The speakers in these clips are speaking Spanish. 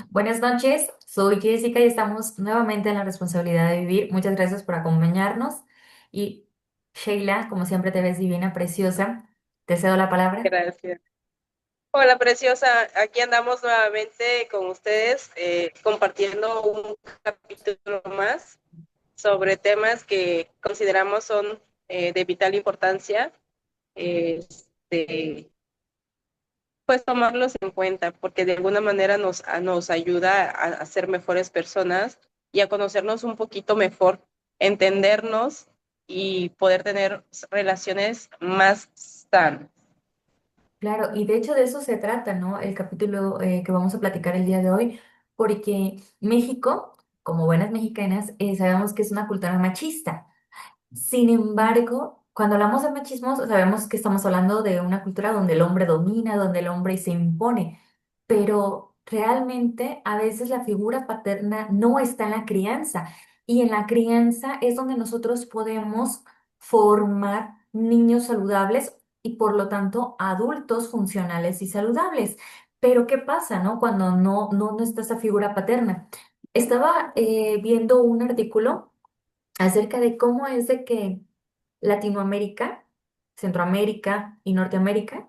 Buenas noches, soy Jessica y estamos nuevamente en la responsabilidad de vivir. Muchas gracias por acompañarnos. Y Sheila, como siempre te ves divina, preciosa. Te cedo la palabra. Gracias. Hola, preciosa. Aquí andamos nuevamente con ustedes compartiendo un capítulo más sobre temas que consideramos son de vital importancia. Este, pues tomarlos en cuenta porque de alguna manera nos ayuda a ser mejores personas y a conocernos un poquito mejor, entendernos y poder tener relaciones más sanas. Claro, y de hecho de eso se trata, ¿no? El capítulo que vamos a platicar el día de hoy, porque México, como buenas mexicanas, sabemos que es una cultura machista. Sin embargo, cuando hablamos de machismo, sabemos que estamos hablando de una cultura donde el hombre domina, donde el hombre se impone, pero realmente a veces la figura paterna no está en la crianza y en la crianza es donde nosotros podemos formar niños saludables y por lo tanto adultos funcionales y saludables. Pero ¿qué pasa, no? Cuando no está esa figura paterna. Estaba viendo un artículo acerca de cómo es de que Latinoamérica, Centroamérica y Norteamérica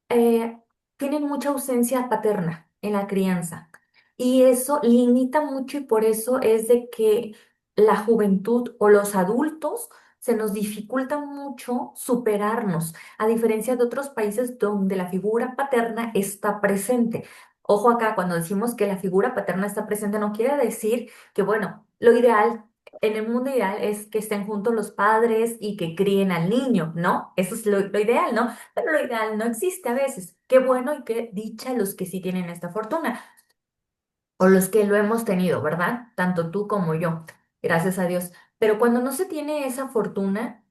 eh, tienen mucha ausencia paterna en la crianza. Y eso limita mucho y por eso es de que la juventud o los adultos se nos dificulta mucho superarnos, a diferencia de otros países donde la figura paterna está presente. Ojo acá, cuando decimos que la figura paterna está presente, no quiere decir que, bueno, lo ideal en el mundo ideal es que estén juntos los padres y que críen al niño, ¿no? Eso es lo ideal, ¿no? Pero lo ideal no existe a veces. Qué bueno y qué dicha los que sí tienen esta fortuna, o los que lo hemos tenido, ¿verdad? Tanto tú como yo, gracias a Dios. Pero cuando no se tiene esa fortuna,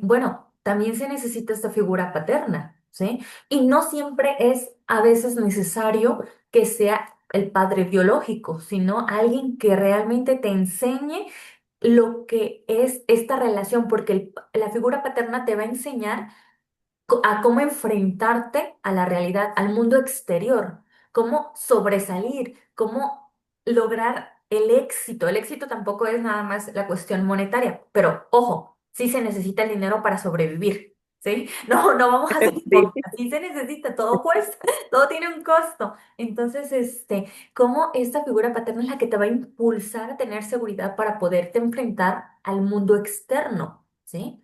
bueno, también se necesita esta figura paterna, ¿sí? Y no siempre es a veces necesario que sea el padre biológico, sino alguien que realmente te enseñe lo que es esta relación, porque la figura paterna te va a enseñar a cómo enfrentarte a la realidad, al mundo exterior, cómo sobresalir, cómo lograr el éxito. El éxito tampoco es nada más la cuestión monetaria, pero ojo, sí se necesita el dinero para sobrevivir, ¿sí? No vamos a ser hipócritas, sí se necesita, todo cuesta, todo tiene un costo. Entonces, cómo esta figura paterna es la que te va a impulsar a tener seguridad para poderte enfrentar al mundo externo, ¿sí?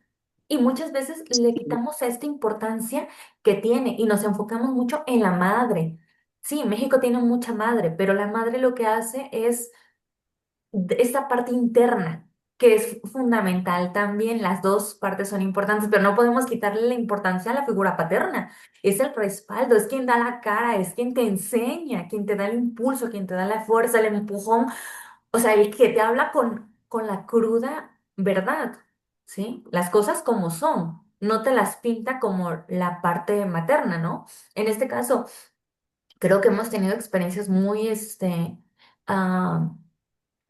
Y muchas veces le quitamos esta importancia que tiene y nos enfocamos mucho en la madre. Sí, México tiene mucha madre, pero la madre lo que hace es esta parte interna, que es fundamental también. Las dos partes son importantes, pero no podemos quitarle la importancia a la figura paterna. Es el respaldo, es quien da la cara, es quien te enseña, quien te da el impulso, quien te da la fuerza, el empujón, o sea, el que te habla con la cruda verdad, ¿sí? Las cosas como son, no te las pinta como la parte materna, ¿no? En este caso, creo que hemos tenido experiencias muy, ah,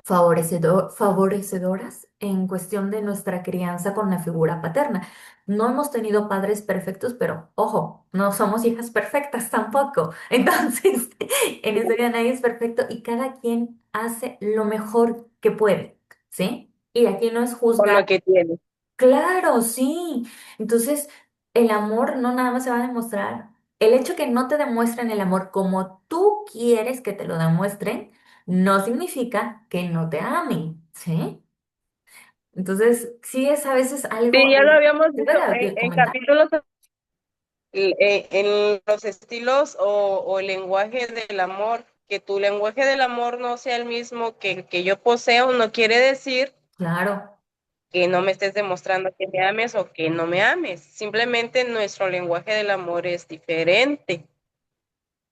favorecedoras en cuestión de nuestra crianza con la figura paterna. No hemos tenido padres perfectos, pero ojo, no somos hijas perfectas tampoco. Entonces, en esta vida nadie es perfecto y cada quien hace lo mejor que puede, ¿sí? Y aquí no es Con juzgar. lo que tiene. Claro, sí. Entonces, el amor no nada más se va a demostrar. El hecho que no te demuestren el amor como tú quieres que te lo demuestren, no significa que no te amen, ¿sí? Entonces, sí es a veces algo, Sí, ya lo habíamos te voy visto a en comentar. capítulos, en los estilos o el lenguaje del amor. Que tu lenguaje del amor no sea el mismo que el que yo poseo, no quiere decir Claro, que no me estés demostrando que me ames o que no me ames. Simplemente nuestro lenguaje del amor es diferente,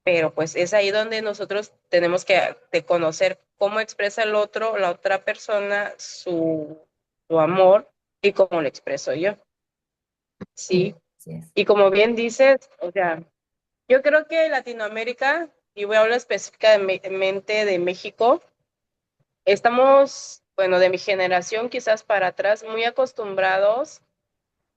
pero pues es ahí donde nosotros tenemos que de conocer cómo expresa el otro, la otra persona, su amor y cómo lo expreso yo. sí, Sí. sí es. Y como bien dices, o sea, yo creo que Latinoamérica, y voy a hablar específicamente de México, estamos, bueno, de mi generación quizás para atrás, muy acostumbrados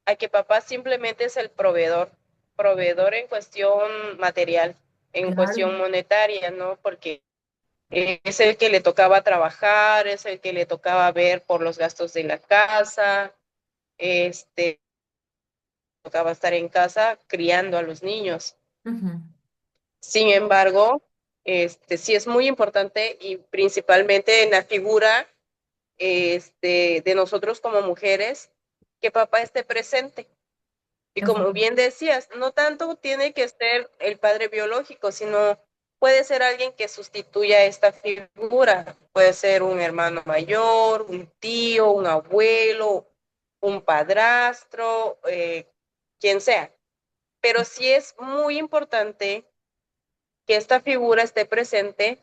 a que papá simplemente es el proveedor, proveedor en cuestión material. en Claro. cuestión monetaria, ¿no? Porque es el que le tocaba trabajar, es el que le tocaba ver por los gastos de la casa, tocaba estar en casa criando a los niños. Ujú. Sin embargo, sí es muy importante y principalmente en la figura de nosotros como mujeres, que papá esté presente. Y como Exacto. bien decías, no tanto tiene que ser el padre biológico, sino puede ser alguien que sustituya esta figura. Puede ser un hermano mayor, un tío, un abuelo, un padrastro, quien sea. Pero sí es muy importante que esta figura esté presente.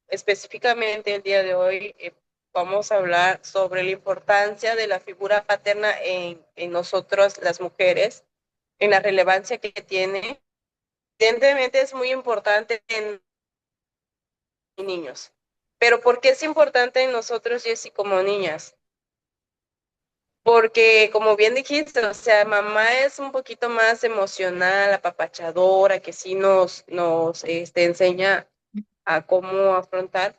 Específicamente el día de hoy vamos a hablar sobre la importancia de la figura paterna en nosotros, las mujeres, en la relevancia que tiene. Evidentemente es muy importante en niños, pero ¿por qué es importante en nosotros, Jessy, como niñas? Porque, como bien dijiste, o sea, mamá es un poquito más emocional, apapachadora, que sí nos enseña a cómo afrontar,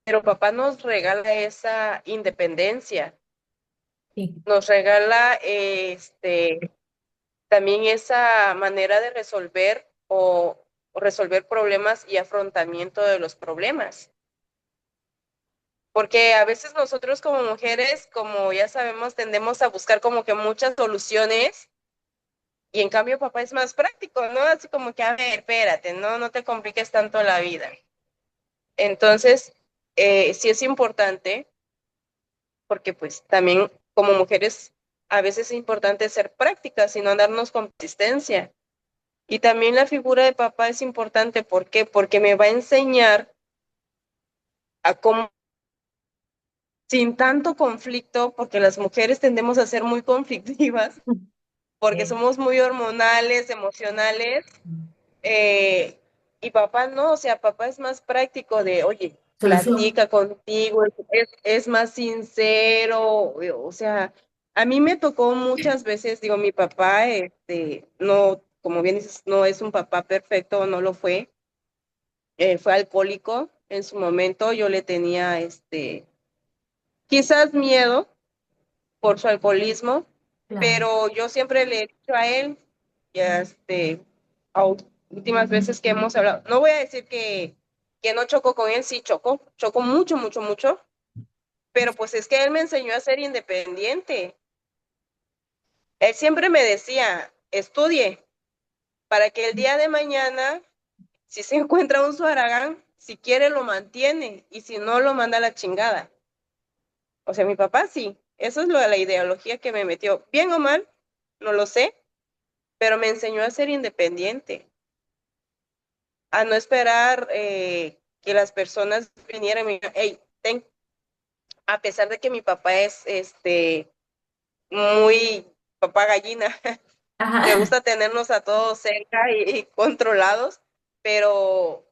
pero papá nos regala esa independencia, Sí. nos regala también esa manera de resolver o resolver problemas y afrontamiento de los problemas. Porque a veces nosotros como mujeres, como ya sabemos, tendemos a buscar como que muchas soluciones y en cambio papá es más práctico, ¿no? Así como que, a ver, espérate, no te compliques tanto la vida. Entonces, sí es importante porque pues también como mujeres a veces es importante ser prácticas y no darnos consistencia. Y también la figura de papá es importante, ¿por qué? Porque me va a enseñar a cómo, sin tanto conflicto, porque las mujeres tendemos a ser muy conflictivas, porque Sí. somos muy hormonales, emocionales, eh, y papá no, o sea, papá es más práctico de, oye, Solución. platica contigo, es más sincero, o sea, a mí me tocó muchas veces, digo, mi papá, no, como bien dices, no es un papá perfecto, no lo fue alcohólico en su momento, yo le tenía, quizás miedo por su alcoholismo, Claro. pero yo siempre le he dicho a él, y a últimas veces que hemos hablado, no voy a decir que no choco con él, sí choco mucho, mucho, mucho, pero pues es que él me enseñó a ser independiente. Él siempre me decía, estudie, para que el día de mañana, si se encuentra un Suaragán, si quiere lo mantiene, y si no lo manda a la chingada. O sea, mi papá sí, eso es la ideología que me metió, bien o mal, no lo sé, pero me enseñó a ser independiente, a no esperar que las personas vinieran y me dijeran, hey, ten, a pesar de que mi papá es muy papá gallina, le Ajá. gusta tenernos a todos cerca y controlados, pero,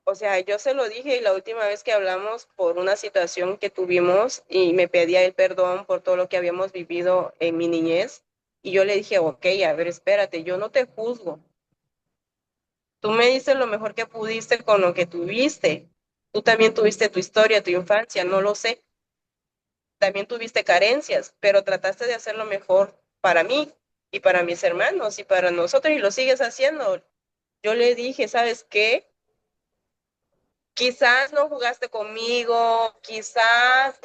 o sea, yo se lo dije y la última vez que hablamos por una situación que tuvimos y me pedía el perdón por todo lo que habíamos vivido en mi niñez, y yo le dije, ok, a ver, espérate, yo no te juzgo. Tú me dices lo mejor que pudiste con lo que tuviste. Tú también tuviste tu historia, tu infancia, no lo sé. También tuviste carencias, pero trataste de hacer lo mejor para mí y para mis hermanos y para nosotros y lo sigues haciendo. Yo le dije, ¿sabes qué? Quizás no jugaste conmigo, quizás,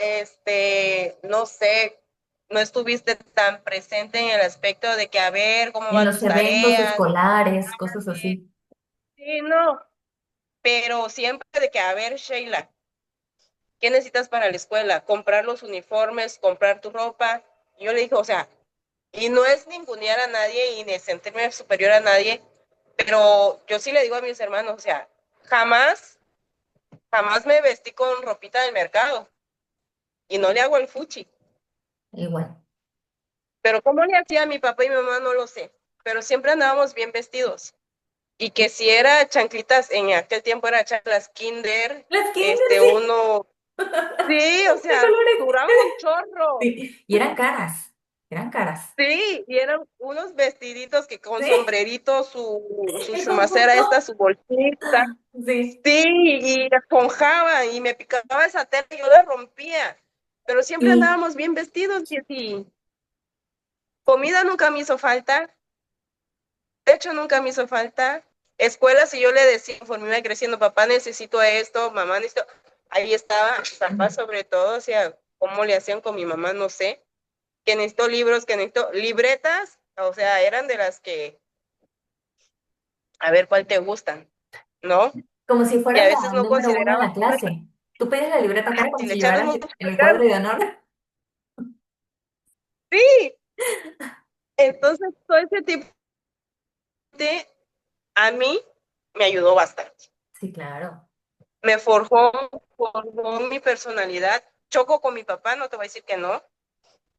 no sé, no estuviste tan presente en el aspecto de que a ver cómo En van los tus eventos tareas. escolares, cosas así. Sí, no, pero siempre de que, a ver, Sheila, ¿qué necesitas para la escuela? Comprar los uniformes, comprar tu ropa. Y yo le dije, o sea, y no es ningunear a nadie y ni sentirme superior a nadie, pero yo sí le digo a mis hermanos, o sea, jamás, jamás me vestí con ropita del mercado y no le hago el fuchi. Igual. Pero cómo le hacía a mi papá y mi mamá no lo sé, pero siempre andábamos bien vestidos. Y que si era chanclitas, en aquel tiempo era chanclas Kinder, Las Kinder, sí. uno, sí, o De sea, colores duraban un Kinder. chorro. Sí. Y eran caras. Eran caras. Sí, y eran unos vestiditos que con Sí, sombrerito, su el chumacera esta, conjunto. su bolsita. Sí. Sí, y esponjaba y me picaba esa tela y yo la rompía. Pero siempre Y andábamos bien vestidos y así. Comida nunca me hizo falta, techo nunca me hizo falta. Escuela, si yo le decía, conforme iba creciendo, papá necesito esto, mamá necesito. Ahí estaba, papá sobre todo, o sea, cómo le hacían con mi mamá, no sé. Que necesito libros, que necesito libretas, o sea, eran de las que, a ver cuál te gustan, ¿no? como si Y a fueras la veces no número uno en consideraba, la clase. Tú pedías la libreta cara como si le si echabas llevaras mucho en el cuadro ganas, de honor. sí. Entonces, todo ese tipo de, a mí me ayudó bastante. Sí, claro. Me forjó mi personalidad. Choco con mi papá, no te voy a decir que no,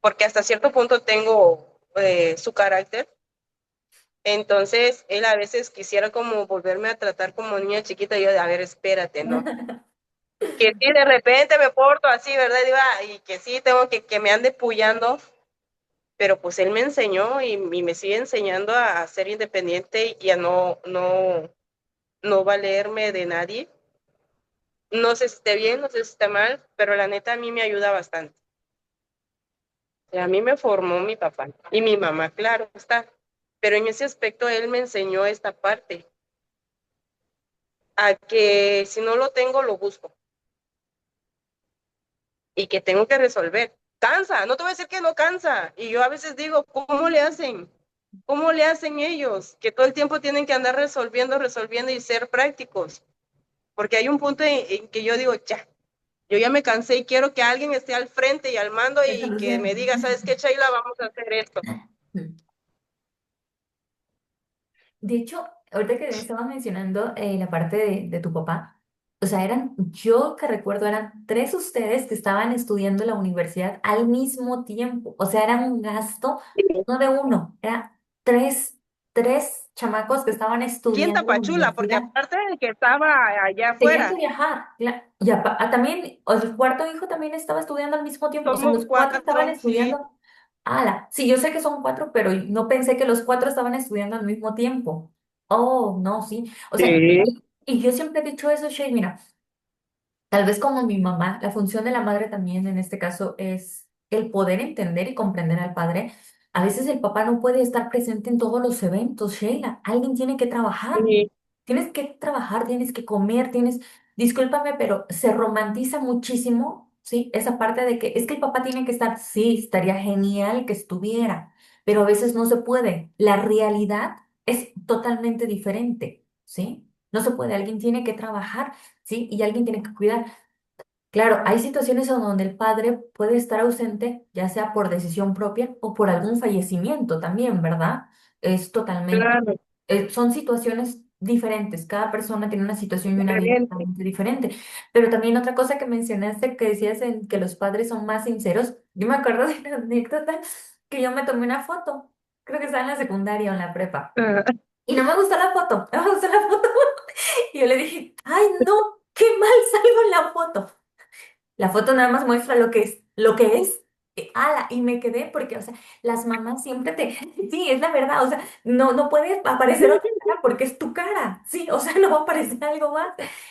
porque hasta cierto punto tengo su carácter. Entonces, él a veces quisiera como volverme a tratar como niña chiquita y yo, a ver, espérate, ¿no? Que sí, de repente me porto así, ¿verdad? Y que sí, tengo que me ande puyando, pero pues él me enseñó y me sigue enseñando a ser independiente y a no valerme de nadie. No sé si esté bien, no sé si esté mal, pero la neta a mí me ayuda bastante. A mí me formó mi papá y mi mamá, claro está, pero en ese aspecto él me enseñó esta parte, a que si no lo tengo, lo busco y que tengo que resolver. Cansa, no te voy a decir que no cansa. Y yo a veces digo, ¿cómo le hacen? ¿Cómo le hacen ellos? Que todo el tiempo tienen que andar resolviendo, resolviendo y ser prácticos. Porque hay un punto en que yo digo, ya, yo ya me cansé y quiero que alguien esté al frente y al mando Eso y lo que sé. me diga, ¿sabes qué, Sheila? Vamos a hacer esto. De hecho, ahorita que estabas mencionando la parte de tu papá, o sea, yo que recuerdo, eran tres ustedes que estaban estudiando en la universidad al mismo tiempo. O sea, era un gasto, no de uno, era tres chamacos que estaban Aquí en estudiando en la Tapachula, porque universidad. aparte de que estaba allá Tenían que afuera, viajar. También, o el cuarto hijo también estaba estudiando al mismo tiempo. O sea, somos los cuatro estaban cuatro, sí. estudiando. Ala, sí, yo sé que son cuatro, pero no pensé que los cuatro estaban estudiando al mismo tiempo. Oh, no, sí. O sea, Sí, y yo siempre he dicho eso, Shay, mira, tal vez como mi mamá, la función de la madre también en este caso es el poder entender y comprender al padre. A veces el papá no puede estar presente en todos los eventos, Sheila. Alguien tiene que trabajar. sí, Tienes que trabajar, tienes que comer, discúlpame, pero se romantiza muchísimo, ¿sí? Esa parte de que es que el papá tiene que estar, sí, estaría genial que estuviera, pero a veces no se puede. La realidad es totalmente diferente, ¿sí? No se puede, alguien tiene que trabajar, ¿sí? Y alguien tiene que cuidar. Claro, hay situaciones en donde el padre puede estar ausente, ya sea por decisión propia o por algún fallecimiento también, ¿verdad? Es totalmente, claro, son situaciones diferentes, cada persona tiene una situación y una vida diferente. totalmente diferente. Pero también otra cosa que mencionaste, que decías en que los padres son más sinceros, yo me acuerdo de una anécdota que yo me tomé una foto, creo que estaba en la secundaria o en la prepa, Ajá. y no me gustó la foto, no me gustó la foto, y yo le dije, ay no, qué mal salgo en la foto. La foto nada más muestra lo que es. Ala, y me quedé porque, o sea, las mamás siempre sí, es la verdad, o sea, no puede aparecer otra cara porque es tu cara, sí, o sea, no va a aparecer algo más.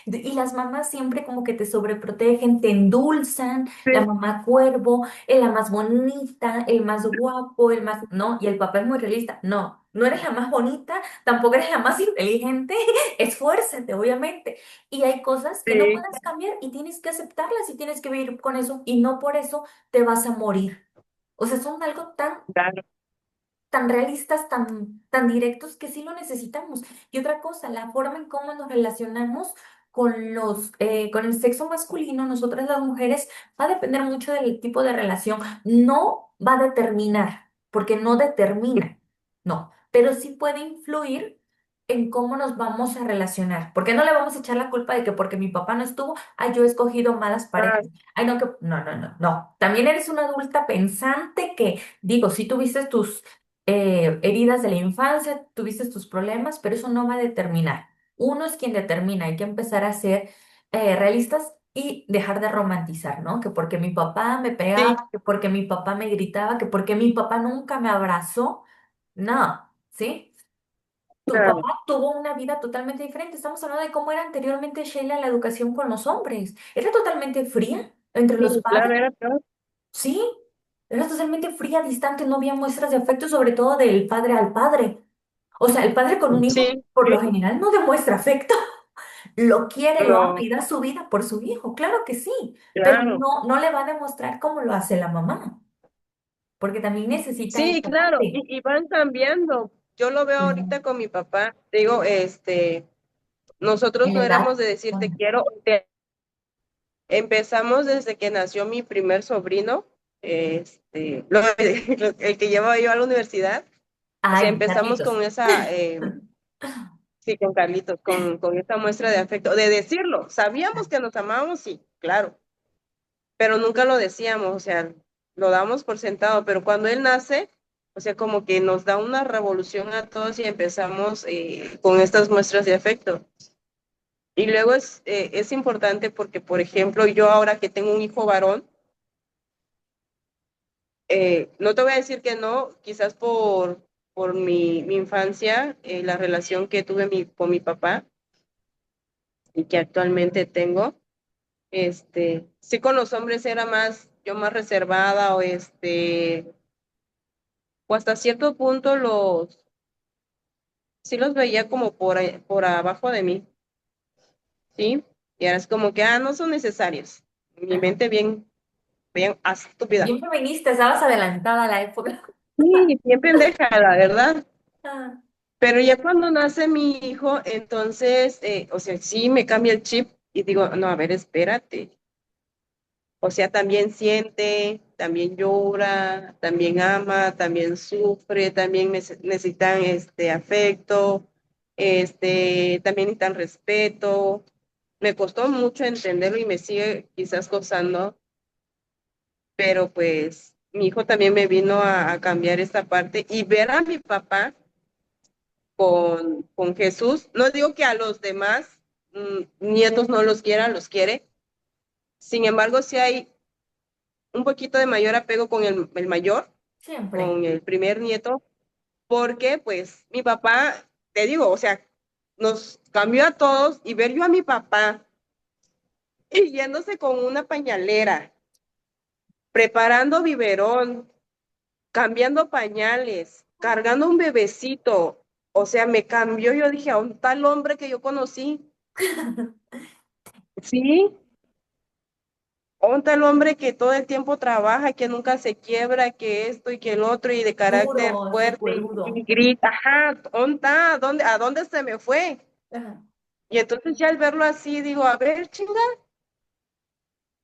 Y las mamás siempre como que te sobreprotegen, te endulzan, la Sí, mamá cuervo, es la más bonita, el más guapo, el más, no, y el papá es muy realista, no eres la más bonita, tampoco eres la más inteligente, esfuérzate, obviamente. Y hay cosas que no sí, puedes cambiar y tienes que aceptarlas y tienes que vivir con eso y no por eso te vas a morir. O sea, son algo claro, tan realistas, tan directos que sí lo necesitamos. Y otra cosa, la forma en cómo nos relacionamos con el sexo masculino, nosotras las mujeres, va a depender mucho del tipo de relación. No va a determinar, porque no determina, no, pero sí puede influir en cómo nos vamos a relacionar. Porque no le vamos a echar la culpa de que porque mi papá no estuvo, ay, yo he escogido malas ah, parejas. Ay, no, no. También eres una adulta pensante que, digo, sí tuviste tus heridas de la infancia, tuviste tus problemas, pero eso no va a determinar. Uno es quien determina, hay que empezar a ser realistas y dejar de romantizar, ¿no? Que porque mi papá me Sí, pegaba, que porque mi papá me gritaba, que porque mi papá nunca me abrazó. No, ¿sí? Tu claro. papá tuvo una vida totalmente diferente. Estamos hablando de cómo era anteriormente, Sheila, la educación con los hombres. Era totalmente fría entre los Sí, claro, padres, era peor. ¿sí? Era totalmente fría, distante, no había muestras de afecto, sobre todo del padre al padre. O sea, el padre con un hijo, Sí, por lo sí, general, no demuestra afecto. Lo quiere, lo ama no, y da su vida por su hijo, claro que sí, pero claro. no le va a demostrar cómo lo hace la mamá, porque también necesita Sí, esa claro, parte. y van cambiando. Yo lo veo Claro. ahorita con mi papá. Digo, nosotros En la no éramos edad. de decir te Bueno. quiero. Empezamos desde que nació mi primer sobrino, el que llevaba yo a la universidad. O sea, Ay, empezamos Carlitos. con esa, sí, con Carlitos, con esa muestra de afecto, de decirlo. Sabíamos que nos amábamos, sí, claro, pero nunca lo decíamos, o sea, lo damos por sentado, pero cuando él nace, o sea, como que nos da una revolución a todos y empezamos con estas muestras de afecto. Y luego es importante porque, por ejemplo, yo ahora que tengo un hijo varón, no te voy a decir que no, quizás por mi infancia, la relación que tuve con mi papá y que actualmente tengo, sí con los hombres era más, yo más reservada o hasta cierto punto sí los veía como por abajo de mí, ¿sí? Y ahora es como que, no son necesarios. Mi Ajá. mente bien, bien estúpida. Bien feminista, estabas adelantada a la época. Sí, bien pendeja, la verdad. Ah, Pero ya cuando nace mi hijo, entonces, o sea, sí me cambia el chip y digo, no, a ver, espérate. O sea, también siente, también llora, también ama, también sufre, también necesitan afecto, también necesitan respeto. Me costó mucho entenderlo y me sigue quizás costando, pero pues mi hijo también me vino a cambiar esta parte y ver a mi papá con Jesús. No digo que a los demás nietos no los quiera, los quiere. Sin embargo, sí hay un poquito de mayor apego con el mayor, siempre. con el primer nieto, porque pues mi papá, te digo, o sea, nos cambió a todos y ver yo a mi papá y yéndose con una pañalera, preparando biberón, cambiando pañales, cargando un bebecito. O sea, me cambió, yo dije, a un tal hombre que yo conocí. Sí, un tal hombre que todo el tiempo trabaja, que nunca se quiebra, que esto y que el otro, y de carácter Duro, súper fuerte, y duro. grita, ajá, ¿dónde está? A dónde se me fue? Ajá. Y entonces ya al verlo así, digo, a ver, chinga.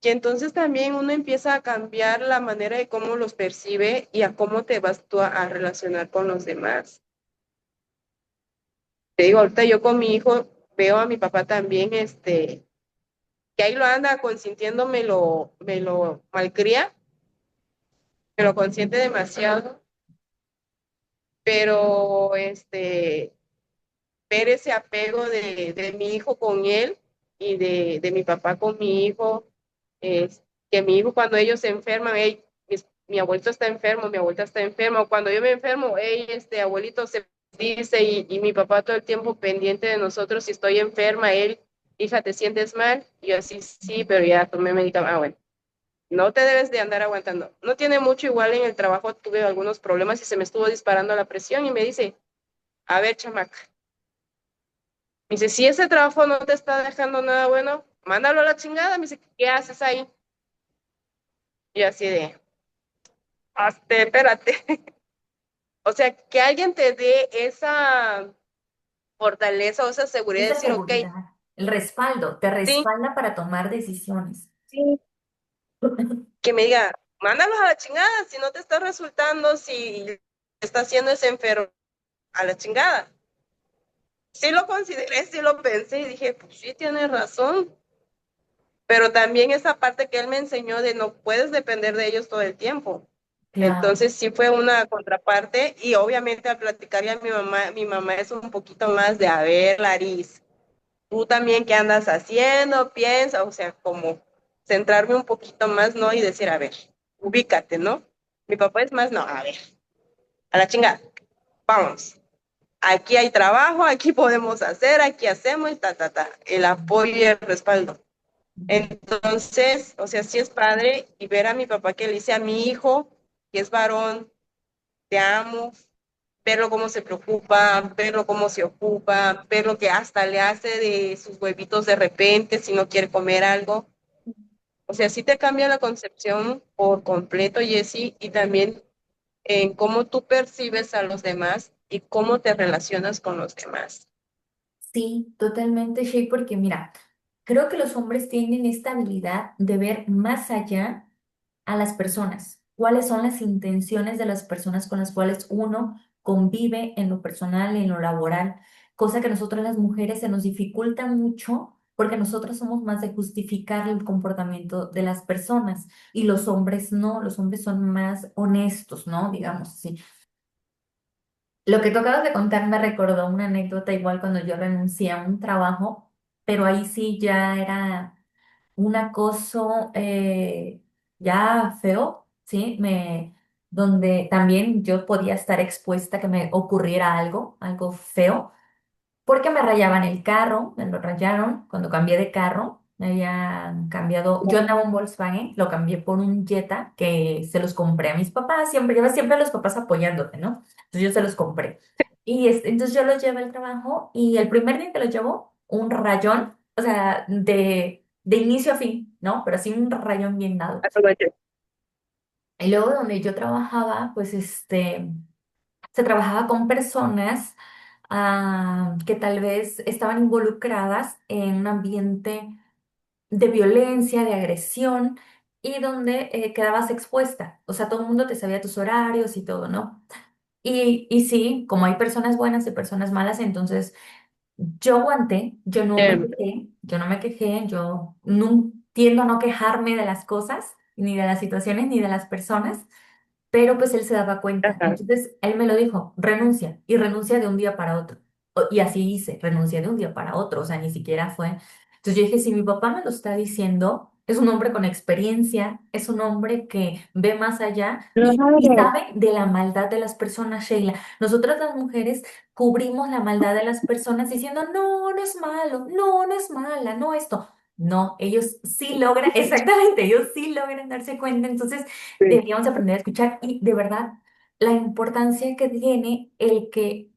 Y entonces también uno empieza a cambiar la manera de cómo los percibe y a cómo te vas tú a relacionar con los demás. Te digo, ahorita yo con mi hijo veo a mi papá también, que ahí lo anda consintiendo, me lo malcría, me lo consiente demasiado, pero ver ese apego de mi hijo con él y de mi papá con mi hijo, es que mi hijo cuando ellos se enferman, hey, mi abuelito está enfermo, mi abuelita está enferma, o cuando yo me enfermo, hey, abuelito se dice y mi papá todo el tiempo pendiente de nosotros, si estoy enferma, él, hija, ¿te sientes mal? Y yo así, sí, pero ya tomé medicamento, bueno. No te debes de andar aguantando. No tiene mucho, igual en el trabajo tuve algunos problemas y se me estuvo disparando la presión y me dice, a ver, chamaca, me dice, si ese trabajo no te está dejando nada bueno, mándalo a la chingada. Me dice, ¿qué haces ahí? Y así de, espérate. O sea, que alguien te dé esa fortaleza o esa seguridad de Esa decir, ok, seguridad, el respaldo, te sí, respalda para tomar decisiones. sí, que me diga, mándalos a la chingada si no te está resultando, si está haciendo ese enfermo a la chingada. Sí lo consideré, sí lo pensé y dije, pues sí, tiene razón. Pero también esa parte que él me enseñó de no puedes depender de ellos todo el tiempo. Claro, Entonces sí fue una contraparte y obviamente al platicarle a mi mamá es un poquito más de, a ver, Laris, tú también qué andas haciendo, piensa, o sea, como centrarme un poquito más, ¿no? Y decir, a ver, ubícate, ¿no? Mi papá es más, no, a ver, a la chingada, vamos. Aquí hay trabajo, aquí podemos hacer, aquí hacemos, ta, ta, ta. El apoyo y el respaldo. Entonces, o sea, sí es padre y ver a mi papá que le dice a mi hijo, que es varón, te amo, verlo cómo se preocupa, verlo cómo se ocupa, verlo que hasta le hace de sus huevitos de repente si no quiere comer algo. O sea, sí te cambia la concepción por completo, Jessie, y también en cómo tú percibes a los demás y cómo te relacionas con los demás. Sí, totalmente, Shay, porque mira, creo que los hombres tienen esta habilidad de ver más allá a las personas, cuáles son las intenciones de las personas con las cuales uno convive en lo personal, en lo laboral, cosa que nosotros las mujeres se nos dificulta mucho porque nosotros somos más de justificar el comportamiento de las personas y los hombres no, los hombres son más honestos, ¿no? Digamos así. Lo que tú acabas de contar me recordó una anécdota igual cuando yo renuncié a un trabajo, pero ahí sí ya era un acoso ya feo, ¿sí? Donde también yo podía estar expuesta a que me ocurriera algo, algo feo. Porque me rayaban el carro, me lo rayaron cuando cambié de carro. Me habían cambiado, yo andaba un Volkswagen, lo cambié por un Jetta que se los compré a mis papás, siempre, lleva siempre a los papás apoyándote, ¿no? Entonces yo se los compré. Y entonces yo los llevé al trabajo y el primer día que los llevo, un rayón, o sea, de inicio a fin, ¿no? Pero así un rayón bien dado. Y luego donde yo trabajaba, pues se trabajaba con personas que tal vez estaban involucradas en un ambiente de violencia, de agresión, y donde quedabas expuesta. O sea, todo el mundo te sabía tus horarios y todo, ¿no? Y sí, como hay personas buenas y personas malas, entonces yo aguanté, yo no me quejé, yo no me quejé, yo no, tiendo a no quejarme de las cosas, ni de las situaciones, ni de las personas, pero pues él se daba cuenta. Ajá. Entonces él me lo dijo, renuncia y renuncia de un día para otro. Y así hice, renuncié de un día para otro, o sea, ni siquiera fue. Entonces yo dije, si mi papá me lo está diciendo, es un hombre con experiencia, es un hombre que ve más allá y Claro. sabe de la maldad de las personas, Sheila. Nosotras las mujeres cubrimos la maldad de las personas diciendo, no, no es malo, no, no es mala, no esto. No, ellos sí logran, exactamente, ellos sí logran darse cuenta. Entonces, Sí, deberíamos aprender a escuchar y de verdad la importancia que tiene el que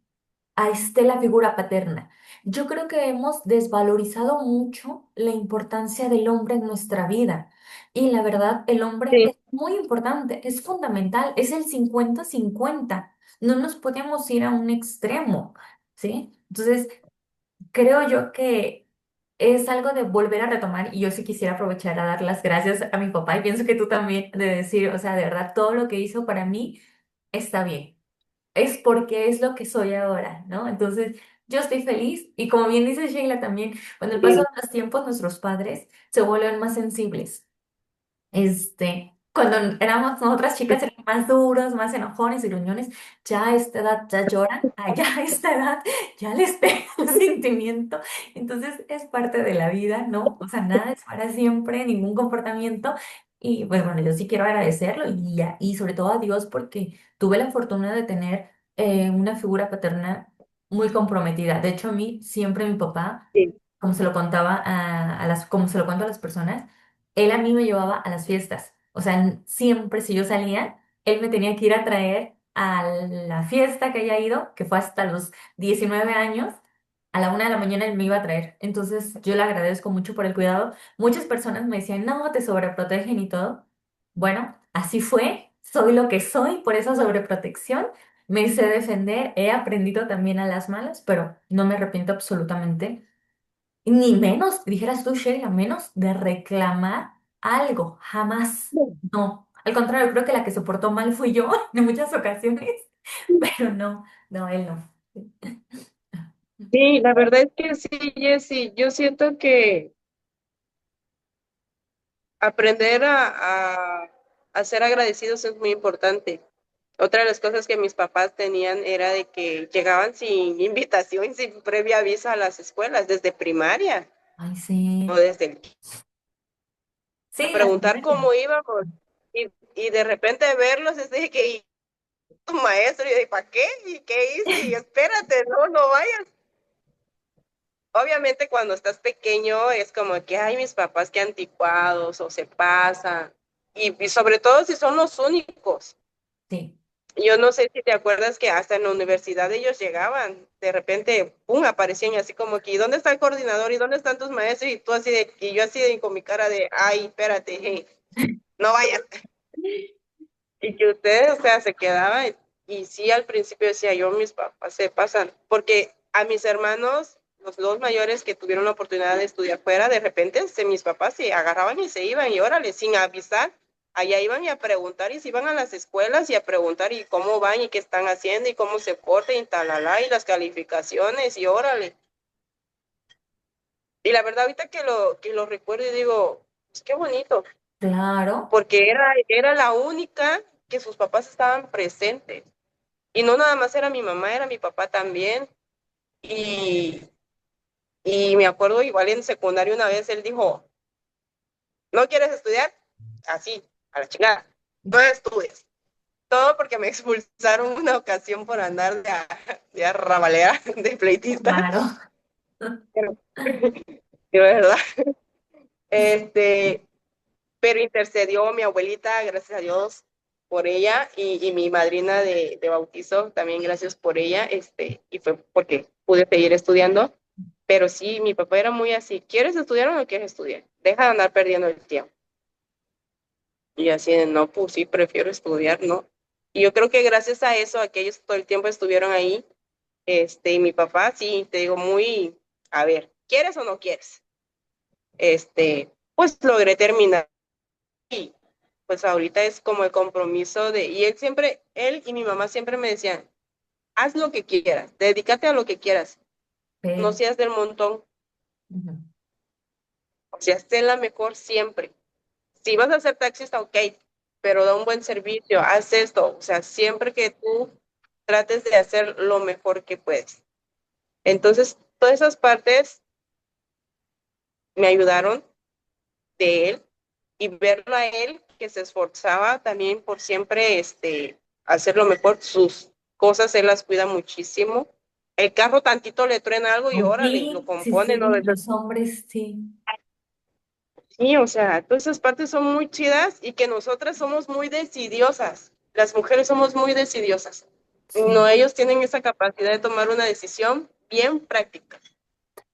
esté la figura paterna. Yo creo que hemos desvalorizado mucho la importancia del hombre en nuestra vida y la verdad el hombre sí, es muy importante, es fundamental, es el 50-50. No nos podemos ir a un extremo, ¿sí? Entonces, creo yo que es algo de volver a retomar y yo sí quisiera aprovechar a dar las gracias a mi papá y pienso que tú también, de decir, o sea, de verdad, todo lo que hizo para mí está bien. Es porque es lo que soy ahora, ¿no? Entonces, yo estoy feliz y como bien dice Sheila también, con el paso sí, de los tiempos, nuestros padres se vuelven más sensibles. Cuando éramos nosotras chicas eran más duros, más enojones y gruñones, ya a esta edad ya lloran, ya a esta edad ya les pega el sentimiento, entonces es parte de la vida, ¿no? O sea, nada es para siempre, ningún comportamiento, y pues bueno, yo sí quiero agradecerlo y sobre todo a Dios porque tuve la fortuna de tener una figura paterna muy comprometida. De hecho, a mí siempre mi papá, sí. como se lo contaba como se lo cuento a las personas, él a mí me llevaba a las fiestas. O sea, siempre si yo salía, él me tenía que ir a traer a la fiesta que haya ido, que fue hasta los 19 años. A la 1 de la mañana él me iba a traer. Entonces yo le agradezco mucho por el cuidado. Muchas personas me decían, no, te sobreprotegen y todo. Bueno, así fue. Soy lo que soy por esa sobreprotección. Me sé defender. He aprendido también a las malas, pero no me arrepiento absolutamente ni menos, dijeras tú, Sheila, menos de reclamar algo, jamás. No, al contrario, creo que la que se portó mal fui yo en muchas ocasiones, pero no, no, él no. Sí, la verdad es que sí, Jessy, yo siento que aprender a ser agradecidos es muy importante. Otra de las cosas que mis papás tenían era de que llegaban sin invitación, sin previo aviso a las escuelas, desde primaria Ay, o sí. desde el a Sí, las preguntar primarias. cómo íbamos y de repente verlos es de que y tu maestro y de ¿para qué? ¿Y qué hice? Y espérate, no vayas. Obviamente cuando estás pequeño es como que, ay, mis papás qué anticuados o se pasan. Y sobre todo si son los únicos. Sí, Yo no sé si te acuerdas que hasta en la universidad ellos llegaban, de repente, pum, aparecían así como que, ¿y dónde está el coordinador? ¿Y dónde están tus maestros? Y tú así de, y yo así de, con mi cara de, ay, espérate, hey, no vayas. Y que ustedes, o sea, se quedaban, y sí, al principio decía yo, mis papás se pasan, porque a mis hermanos, los dos mayores que tuvieron la oportunidad de estudiar fuera, de repente mis papás se agarraban y se iban, y órale, sin avisar, allá iban y a preguntar, y se iban a las escuelas y a preguntar, y cómo van, y qué están haciendo, y cómo se portan, y talala, y las calificaciones, y órale. Y la verdad, ahorita que lo recuerdo y digo, pues qué bonito, claro. porque era la única que sus papás estaban presentes. Y no nada más era mi mamá, era mi papá también. Y, y me acuerdo igual en secundaria una vez él dijo, ¿no quieres estudiar? Así, a la chingada. No estudies. Todo porque me expulsaron una ocasión por andar de arrabalera, de pleitista. Claro. Pero, de verdad. Este, pero intercedió mi abuelita, gracias a Dios por ella, y mi madrina de bautizo, también gracias por ella, y fue porque pude seguir estudiando, pero sí, mi papá era muy así, ¿quieres estudiar o no quieres estudiar? Deja de andar perdiendo el tiempo. Y así de, no, pues sí, prefiero estudiar, ¿no? Y yo creo que gracias a eso, a que ellos todo el tiempo estuvieron ahí, y mi papá, sí, te digo, muy, a ver, ¿quieres o no quieres? Pues logré terminar. Y pues ahorita es como el compromiso de, y él y mi mamá siempre me decían, haz lo que quieras, dedícate a lo que quieras, no Pero, seas del montón, ujú, o sea, sé la mejor siempre. Si vas a ser taxista, ok, pero da un buen servicio, haz esto, o sea, siempre que tú trates de hacer lo mejor que puedes. Entonces, todas esas partes me ayudaron de él y verlo a él que se esforzaba también por siempre hacer lo mejor, sus cosas él las cuida muchísimo. El carro tantito le truena algo y oh, órale, lo sí, sí, compone, ¿no? sí, los hombres, sí, Sí, o sea, todas esas partes son muy chidas y que nosotras somos muy decidiosas. Las mujeres somos muy decidiosas. No, sí. ellos tienen esa capacidad de tomar una decisión bien práctica.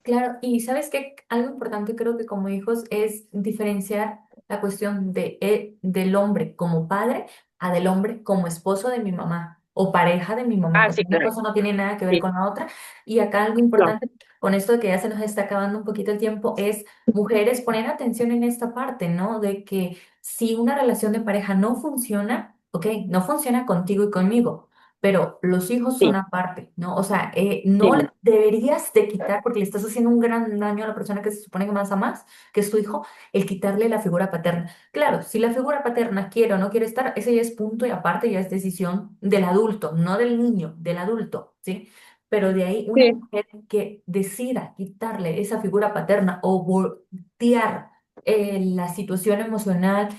Claro, y sabes que algo importante creo que como hijos es diferenciar la cuestión del hombre como padre a del hombre como esposo de mi mamá o pareja de mi mamá. Ah, O sea, sí, una claro. cosa no tiene nada que ver Sí, con la otra. Y acá algo no, importante con esto de que ya se nos está acabando un poquito el tiempo es mujeres poner atención en esta parte, ¿no? De que si una relación de pareja no funciona, ok, no funciona contigo y conmigo, pero los hijos son sí, aparte, ¿no? O sea, no le sí, deberías de quitar, porque le estás haciendo un gran daño a la persona que se supone que más amas, que es tu hijo, el quitarle la figura paterna. Claro, si la figura paterna quiere o no quiere estar, ese ya es punto y aparte ya es decisión del adulto, no del niño, del adulto, ¿sí? Pero de ahí una sí, mujer que decida quitarle esa figura paterna o voltear la situación emocional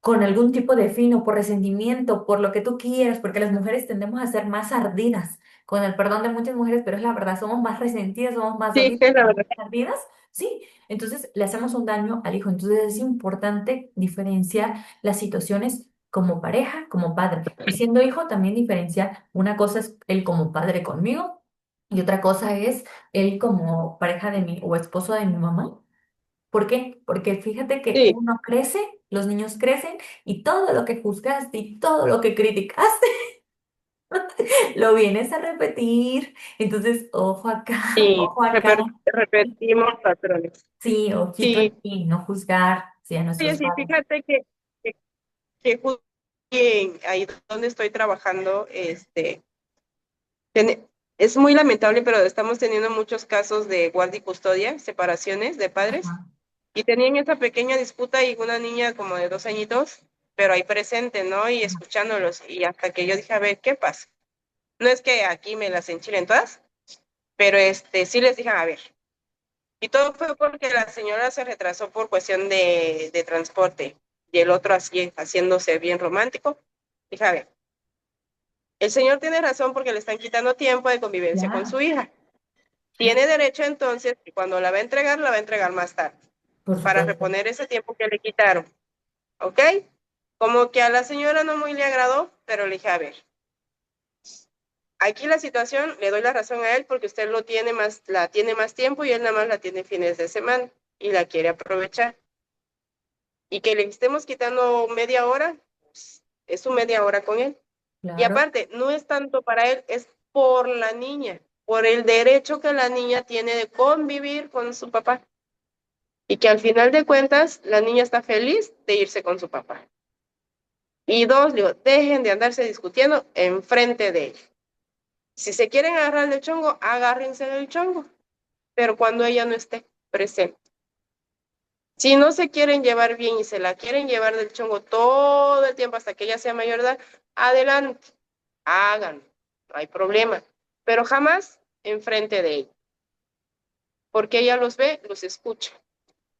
con algún tipo de fin o por resentimiento, por lo que tú quieras, porque las mujeres tendemos a ser más ardidas, con el perdón de muchas mujeres, pero es la verdad, somos más resentidas, somos más sí, dolidas, es la más verdad. ardidas, sí, entonces le hacemos un daño al hijo, entonces es importante diferenciar las situaciones como pareja, como padre, y siendo hijo también diferenciar, una cosa es él como padre conmigo, y otra cosa es él como pareja de mi o esposo de mi mamá. ¿Por qué? Porque fíjate que Sí, uno crece, los niños crecen y todo lo que juzgaste y todo lo que criticaste lo vienes a repetir. Entonces, ojo acá, sí, ojo acá. repetimos patrones. Sí, ojito Sí, aquí, no juzgar, sí, a oye, nuestros sí, padres. fíjate que, que justo ahí donde estoy trabajando, es muy lamentable, pero estamos teniendo muchos casos de guardia y custodia, separaciones de padres, Ajá. y tenían esa pequeña disputa y una niña como de 2 añitos, pero ahí presente, ¿no? Y escuchándolos. Y hasta que yo dije, a ver, ¿qué pasa? No es que aquí me las enchilen todas, pero sí les dije, a ver. Y todo fue porque la señora se retrasó por cuestión de transporte. Y el otro así, haciéndose bien romántico. Dije, a ver, el señor tiene razón porque le están quitando tiempo de convivencia con Claro, su hija. sí, Tiene derecho entonces, que cuando la va a entregar más tarde, por para supuesto. reponer ese tiempo que le quitaron. ¿Ok? Como que a la señora no muy le agradó, pero le dije, a ver, aquí la situación, le doy la razón a él porque usted la tiene más tiempo y él nada más la tiene fines de semana y la quiere aprovechar. Y que le estemos quitando media hora, pues, es su media hora con él. Y Claro, aparte, no es tanto para él, es por la niña, por el derecho que la niña tiene de convivir con su papá. Y que al final de cuentas, la niña está feliz de irse con su papá. Y dos, digo, dejen de andarse discutiendo enfrente de él. Si se quieren agarrar del chongo, agárrense del chongo, pero cuando ella no esté presente. Si no se quieren llevar bien y se la quieren llevar del chongo todo el tiempo hasta que ella sea mayor de edad, adelante, háganlo, no hay problema, pero jamás enfrente de ella, porque ella los ve, los escucha.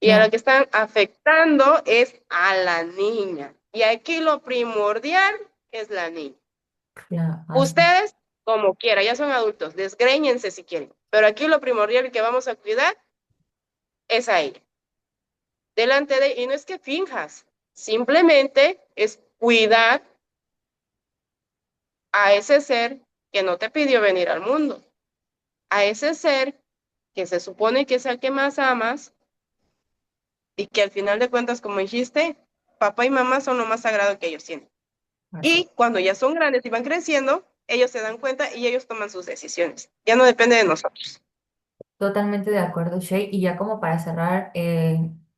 Y a la claro, que están afectando es a la niña. Y aquí lo primordial es la niña. claro, así, Ustedes, como quiera, ya son adultos, desgréñense si quieren, pero aquí lo primordial que vamos a cuidar es a ella. Delante de, y no es que finjas, simplemente es cuidar a ese ser que no te pidió venir al mundo, a ese ser que se supone que es el que más amas y que al final de cuentas, como dijiste, papá y mamá son lo más sagrado que ellos tienen. así. Y cuando ya son grandes y van creciendo, ellos se dan cuenta y ellos toman sus decisiones. Ya no depende de nosotros. Totalmente de acuerdo, Shay. Y ya como para cerrar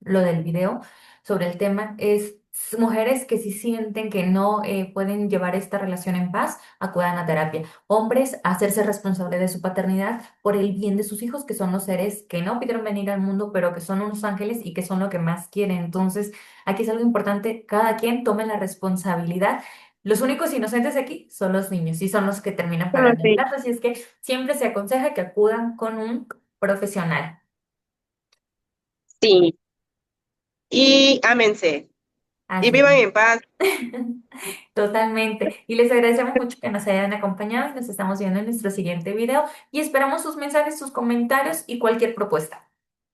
lo del video sobre el tema, es mujeres que si sienten que no pueden llevar esta relación en paz, acudan a terapia. Hombres, hacerse responsable de su paternidad por el bien de sus hijos, que son los seres que no pidieron venir al mundo, pero que son unos ángeles y que son lo que más quieren. Entonces, aquí es algo importante, cada quien tome la responsabilidad. Los únicos inocentes aquí son los niños y son los que terminan Son los pagando el niños. plato, así es que siempre se aconseja que acudan con un profesional. Sí. Y ámense. Y Así vivan es. en paz. Totalmente. Y les agradecemos mucho que nos hayan acompañado y nos estamos viendo en nuestro siguiente video y esperamos sus mensajes, sus comentarios y cualquier propuesta.